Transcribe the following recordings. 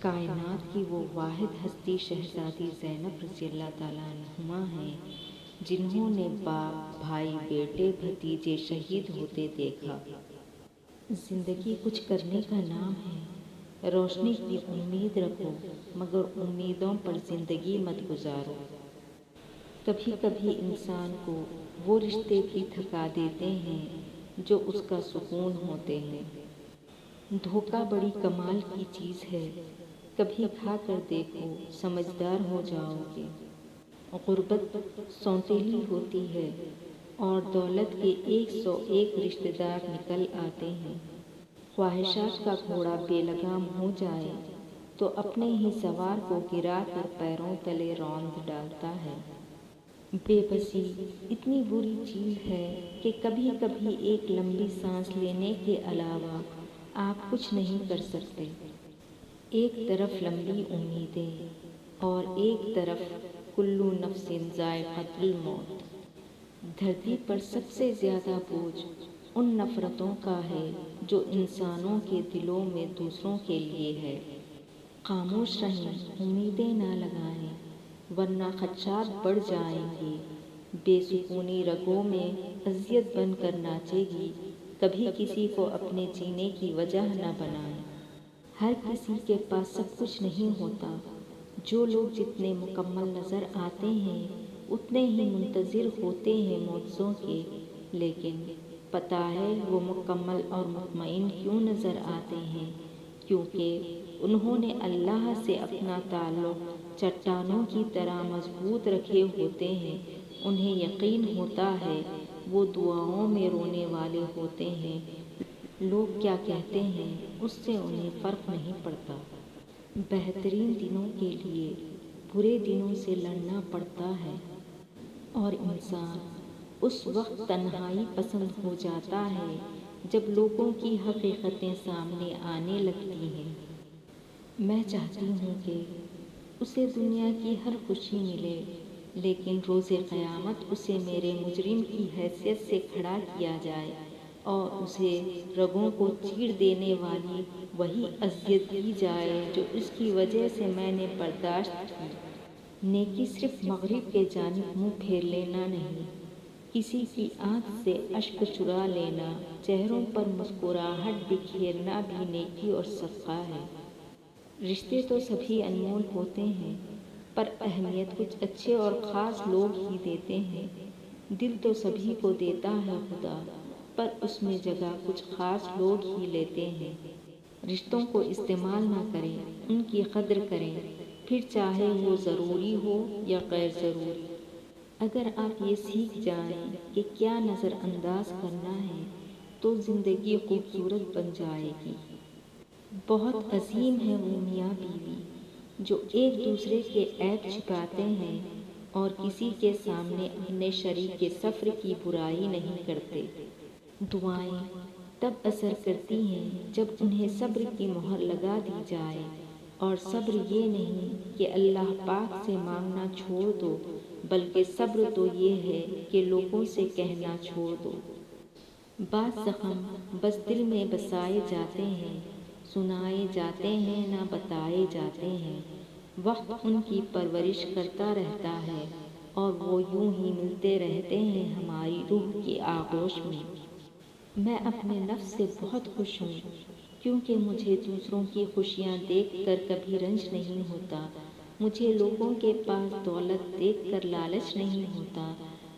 کائنات کی وہ واحد ہستی شہزادی زینب رضی اللہ تعالیٰ عنہما ہیں جنہوں نے باپ، بھائی، بیٹے، بھتیجے شہید ہوتے دیکھا۔ زندگی کچھ کرنے کا نام ہے، روشنی کی امید رکھو مگر امیدوں پر زندگی مت گزارو۔ کبھی کبھی انسان کو وہ رشتے بھی تھکا دیتے ہیں جو اس کا سکون ہوتے ہیں۔ دھوکہ بڑی کمال کی چیز ہے، کبھی کھا کر دیکھو سمجھدار ہو جاؤ گے۔ غربت سونتیلی ہوتی ہے اور دولت کے 101 رشتہ دار نکل آتے ہیں۔ خواہشات کا گھوڑا بے لگام ہو جائے تو اپنے ہی سوار کو گرا کر پیروں تلے روند ڈالتا ہے۔ بے بسی اتنی بری چیز ہے کہ کبھی کبھی ایک لمبی سانس لینے کے علاوہ آپ کچھ نہیں کر سکتے۔ ایک طرف لمبی امیدیں اور ایک طرف کلو نفس ذائقۃ الموت۔ دھرتی پر سب سے زیادہ بوجھ ان نفرتوں کا ہے جو انسانوں کے دلوں میں دوسروں کے لیے ہے۔ خاموش رہیں، امیدیں نہ لگائیں ورنہ خدشات بڑھ جائیں گے۔ بے سکونی رگوں میں اذیت بن کر ناچے گی، کبھی کسی کو اپنے جینے کی وجہ نہ بنائیں۔ ہر کسی کے پاس سب کچھ نہیں ہوتا۔ جو لوگ جتنے مکمل نظر آتے ہیں اتنے ہی منتظر ہوتے ہیں معجزوں کے، لیکن پتہ ہے وہ مکمل اور مطمئن کیوں نظر آتے ہیں؟ کیونکہ انہوں نے اللہ سے اپنا تعلق چٹانوں کی طرح مضبوط رکھے ہوتے ہیں۔ انہیں یقین ہوتا ہے وہ دعاؤں میں رونے والے ہوتے ہیں، لوگ کیا کہتے ہیں اس سے انہیں فرق نہیں پڑتا۔ بہترین دنوں کے لیے برے دنوں سے لڑنا پڑتا ہے اور انسان اس وقت تنہائی پسند ہو جاتا ہے جب لوگوں کی حقیقتیں سامنے آنے لگتی ہیں۔ میں چاہتی ہوں کہ اسے دنیا کی ہر خوشی ملے، لیکن روز قیامت اسے میرے مجرم کی حیثیت سے کھڑا کیا جائے اور اسے رگوں کو چیر دینے والی وہی اذیت دی جائے جو اس کی وجہ سے میں نے برداشت کی۔ نیکی صرف مغرب کے جانب منہ پھیر لینا نہیں، کسی کی آنکھ سے اشک چرا لینا، چہروں پر مسکراہٹ بکھیرنا بھی نیکی اور صدقہ ہے۔ رشتے تو سبھی انمول ہوتے ہیں، پر اہمیت کچھ اچھے اور خاص لوگ ہی دیتے ہیں۔ دل تو سبھی کو دیتا ہے خدا، پر اس میں جگہ کچھ خاص لوگ ہی لیتے ہیں۔ رشتوں کو استعمال نہ کریں، ان کی قدر کریں، پھر چاہے وہ ضروری ہو یا غیر ضروری۔ اگر آپ یہ سیکھ جائیں کہ کیا نظر انداز کرنا ہے تو زندگی خوبصورت بن جائے گی۔ بہت عظیم ہے وہ میاں بیوی جو ایک دوسرے کے عیب چھپاتے ہیں اور کسی کے سامنے اپنے شریک کے سفر کی برائی نہیں کرتے۔ دعائیں تب اثر کرتی ہیں جب انہیں صبر کی مہر لگا دی جائے، اور صبر یہ نہیں کہ اللہ پاک سے مانگنا چھوڑ دو، بلکہ صبر تو یہ ہے کہ لوگوں سے کہنا چھوڑ دو۔ بعض زخم بس دل میں بسائے جاتے ہیں، سنائے جاتے ہیں نہ بتائے جاتے ہیں۔ وقت ان کی پرورش کرتا رہتا ہے اور وہ یوں ہی ملتے رہتے ہیں ہماری روح کی آغوش میں۔ میں اپنے نفس سے بہت خوش ہوں کیونکہ مجھے دوسروں کی خوشیاں دیکھ کر کبھی رنج نہیں ہوتا۔ مجھے لوگوں کے پاس دولت دیکھ کر لالچ نہیں ہوتا۔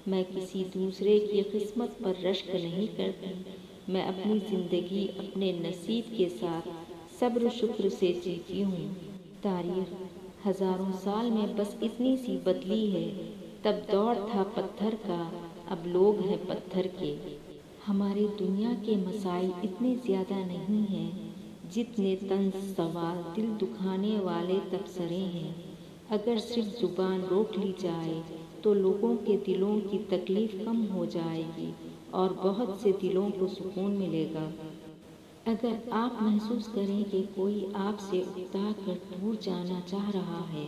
میں کسی دوسرے کی قسمت پر رشک نہیں کرتی۔ میں اپنی زندگی اپنے نصیب کے ساتھ صبر و شکر سے جیتی ہوں۔ تاریخ ہزاروں سال میں بس اتنی سی بدلی ہے، تب دور تھا پتھر کا، اب لوگ ہیں پتھر کے۔ ہماری دنیا کے مسائل اتنے زیادہ نہیں ہیں جتنے طنز سوال دل دکھانے والے تبصرے ہیں۔ اگر صرف زبان روک لی جائے تو لوگوں کے دلوں کی تکلیف کم ہو جائے گی اور بہت سے دلوں کو سکون ملے گا۔ اگر آپ محسوس کریں کہ کوئی آپ سے اکتا کر دور جانا چاہ رہا ہے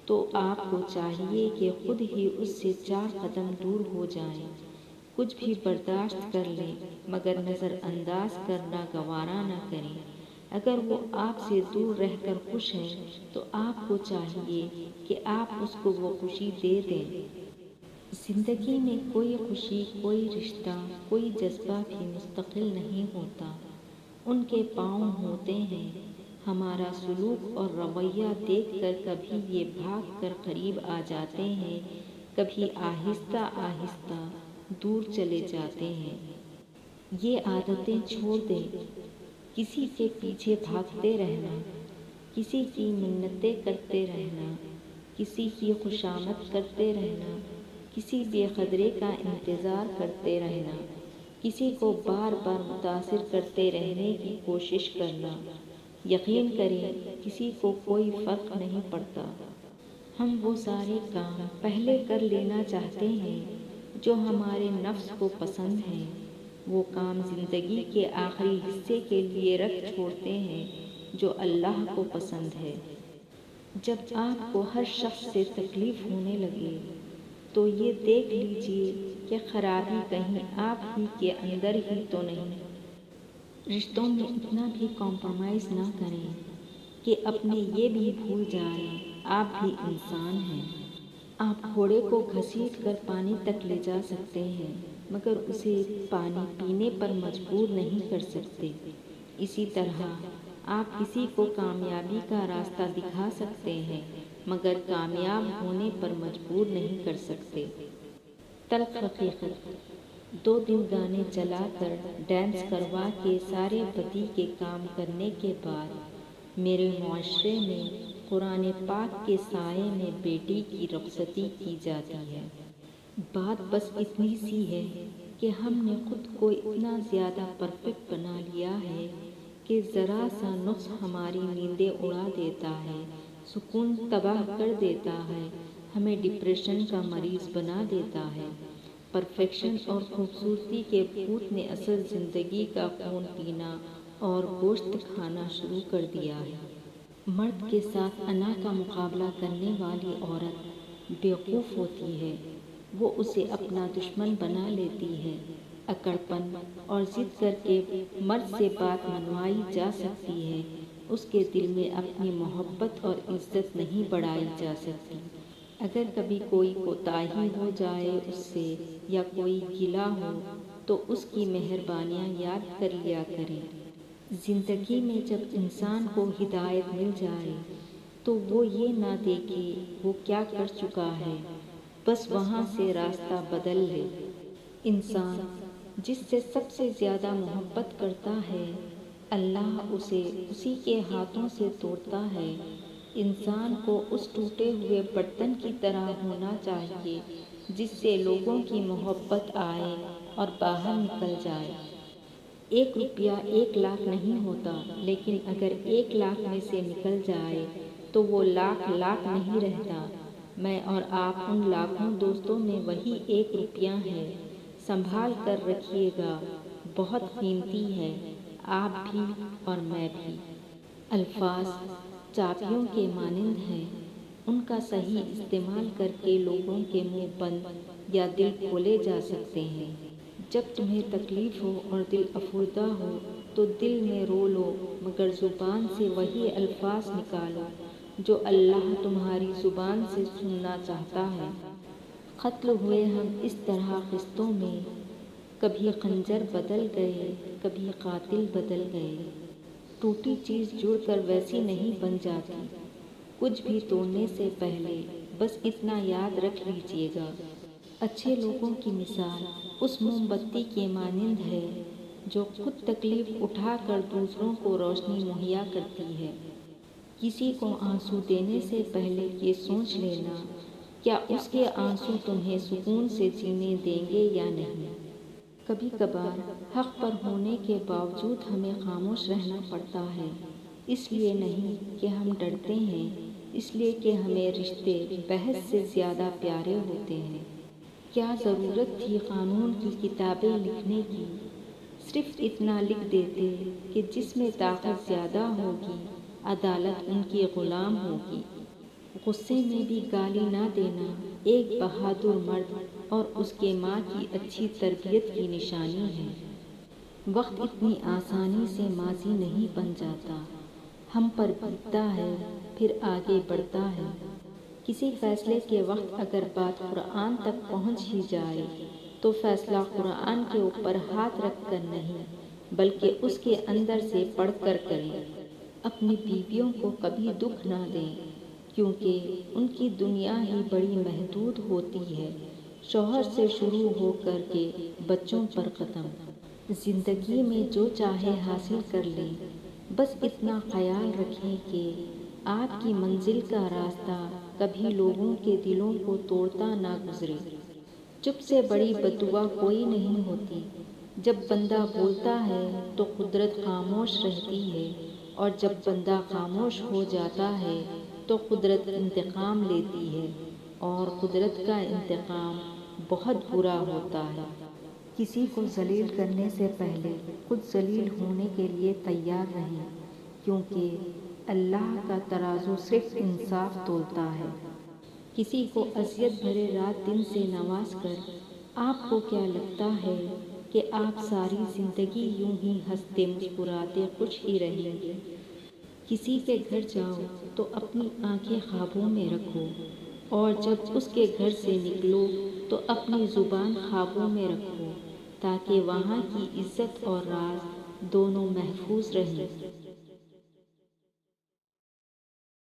تو آپ کو چاہیے کہ خود ہی اس سے 4 قدم دور ہو جائیں۔ کچھ بھی برداشت کر لیں مگر نظر انداز کرنا گوارا نہ کریں۔ اگر وہ آپ سے دور رہ کر خوش ہے تو آپ کو چاہیے کہ آپ اس کو وہ خوشی دے دیں۔ زندگی میں کوئی خوشی، کوئی رشتہ، کوئی جذبہ بھی مستقل نہیں ہوتا، ان کے پاؤں ہوتے ہیں۔ ہمارا سلوک اور رویہ دیکھ کر کبھی یہ بھاگ کر قریب آ جاتے ہیں، کبھی آہستہ آہستہ دور چلے جاتے ہیں۔ یہ عادتیں چھوڑ دیں، کسی کے پیچھے بھاگتے رہنا، کسی کی منتیں کرتے رہنا، کسی کی خوشامد کرتے رہنا، کسی بے قدرے کا انتظار کرتے رہنا، کسی کو بار بار متاثر کرتے رہنے کی کوشش کرنا۔ یقین کریں کسی کو کوئی فرق نہیں پڑتا۔ ہم وہ سارے کام پہلے کر لینا چاہتے ہیں جو ہمارے نفس کو پسند ہیں، وہ کام زندگی کے آخری حصے کے لیے رکھ چھوڑتے ہیں جو اللہ کو پسند ہے۔ جب آپ کو ہر شخص سے تکلیف ہونے لگے تو یہ دیکھ لیجئے کہ خرابی کہیں آپ ہی کے اندر ہی تو نہیں۔ رشتوں میں اتنا بھی کمپرومائز نہ کریں کہ اپنے یہ بھی بھول جائیں آپ بھی انسان ہیں۔ آپ گھوڑے کو گھسیٹ کر پانی تک لے جا سکتے ہیں مگر اسے پانی پینے پر مجبور نہیں کر سکتے۔ اسی طرح آپ کسی کو کامیابی کا راستہ دکھا سکتے ہیں مگر کامیاب ہونے پر مجبور نہیں کر سکتے۔ تلخ حقیقت، 2 دن گانے چلا کر ڈانس کروا کے سارے بدی کے کام کرنے کے بعد میرے معاشرے میں قرآن پاک کے سائے میں بیٹی کی رخصتی کی جاتی ہے۔ بات بس اتنی سی ہے کہ ہم نے خود کو اتنا زیادہ پرفیکٹ بنا لیا ہے کہ ذرا سا نقص ہماری نیندیں اڑا دیتا ہے، سکون تباہ کر دیتا ہے، ہمیں ڈپریشن کا مریض بنا دیتا ہے۔ پرفیکشن اور خوبصورتی کے بھوت نے اصل زندگی کا خون پینا اور گوشت کھانا شروع کر دیا ہے۔ مرد کے ساتھ انا کا مقابلہ کرنے والی عورت بیوقوف ہوتی ہے، وہ اسے اپنا دشمن بنا لیتی ہے۔ اکڑپن اور ضد کر کے مرد سے بات منوائی جا سکتی ہے، اس کے دل میں اپنی محبت اور عزت نہیں بڑھائی جا سکتی۔ اگر کبھی کوئی کوتاہی ہو جائے اس سے یا کوئی گلہ ہو تو اس کی مہربانیاں یاد کر لیا کریں۔ زندگی میں جب انسان کو ہدایت مل جائے تو وہ یہ نہ دیکھے وہ کیا کر چکا ہے، بس وہاں سے راستہ بدل لے۔ انسان جس سے سب سے زیادہ محبت کرتا ہے اللہ اسے اسی کے ہاتھوں سے توڑتا ہے۔ انسان کو اس ٹوٹے ہوئے برتن کی طرح ہونا چاہیے جس سے لوگوں کی محبت آئے اور باہر نکل جائے۔ 1 روپیہ 1 لاکھ نہیں ہوتا، لیکن اگر 1 لاکھ میں سے نکل جائے تو وہ لاکھ نہیں رہتا۔ میں اور آپ ان لاکھوں دوستوں میں وہی 1 روپیہ ہے، سنبھال کر رکھیے گا، بہت قیمتی ہے، آپ بھی اور میں بھی۔ الفاظ چابیوں کے مانند ہیں، ان کا صحیح استعمال کر کے لوگوں کے منہ بند یا دل کھولے جا سکتے ہیں۔ جب تمہیں تکلیف ہو اور دل افسردہ ہو تو دل میں رو لو مگر زبان سے وہی الفاظ نکالو جو اللہ تمہاری زبان سے سننا چاہتا ہے۔ قتل ہوئے ہم اس طرح قسطوں میں، کبھی خنجر بدل گئے، کبھی قاتل بدل گئے۔ ٹوٹی چیز جڑ کر ویسی نہیں بن جاتی، کچھ بھی توڑنے سے پہلے بس اتنا یاد رکھ لیجئے گا۔ اچھے لوگوں کی مثال اس موم بتی کے مانند ہے جو خود تکلیف اٹھا کر دوسروں کو روشنی مہیا کرتی ہے۔ کسی کو آنسو دینے سے پہلے یہ سوچ لینا کیا اس کے آنسو تمہیں سکون سے جینے دیں گے یا نہیں۔ کبھی کبھار حق پر ہونے کے باوجود ہمیں خاموش رہنا پڑتا ہے، اس لیے نہیں کہ ہم ڈرتے ہیں، اس لیے کہ ہمیں رشتے بحث سے زیادہ پیارے ہوتے ہیں۔ کیا ضرورت تھی قانون کی کتابیں لکھنے کی، صرف اتنا لکھ دیتے کہ جس میں طاقت زیادہ ہوگی عدالت ان کی غلام ہوگی۔ غصے میں بھی گالی نہ دینا ایک بہادر مرد اور اس کے ماں کی اچھی تربیت کی نشانی ہے۔ وقت اتنی آسانی سے ماضی نہیں بن جاتا، ہم پر بیتتا ہے پھر آگے بڑھتا ہے۔ کسی فیصلے کے وقت اگر بات قرآن تک پہنچ ہی جائے تو فیصلہ قرآن کے اوپر ہاتھ رکھ کر نہیں بلکہ اس کے اندر سے پڑھ کر کریں۔ اپنی بیویوں کو کبھی دکھ نہ دیں کیونکہ ان کی دنیا ہی بڑی محدود ہوتی ہے، شوہر سے شروع ہو کر کے بچوں پر ختم۔ زندگی میں جو چاہے حاصل کر لیں، بس اتنا خیال رکھیں کہ آپ کی منزل کا راستہ کبھی لوگوں کے دلوں کو توڑتا نہ گزرے۔ چپ سے بڑی بددعا کوئی نہیں ہوتی۔ جب بندہ بولتا ہے تو قدرت خاموش رہتی ہے، اور جب بندہ خاموش ہو جاتا ہے تو قدرت انتقام لیتی ہے، اور قدرت کا انتقام بہت برا ہوتا ہے۔ کسی کو ذلیل کرنے سے پہلے خود ذلیل ہونے کے لیے تیار رہیں، کیونکہ اللہ کا ترازو صرف انصاف تولتا ہے۔ کسی کو اذیت بھرے رات دن سے نواز کر آپ کو کیا لگتا ہے کہ آپ ساری زندگی یوں ہی ہنستے مسکراتے خوش ہی رہیں گے؟ کسی کے گھر جاؤ تو اپنی آنکھیں خوابوں میں رکھو، اور جب اس کے گھر سے نکلو تو اپنی زبان خوابوں میں رکھو، تاکہ وہاں کی عزت اور راز دونوں محفوظ رہیں۔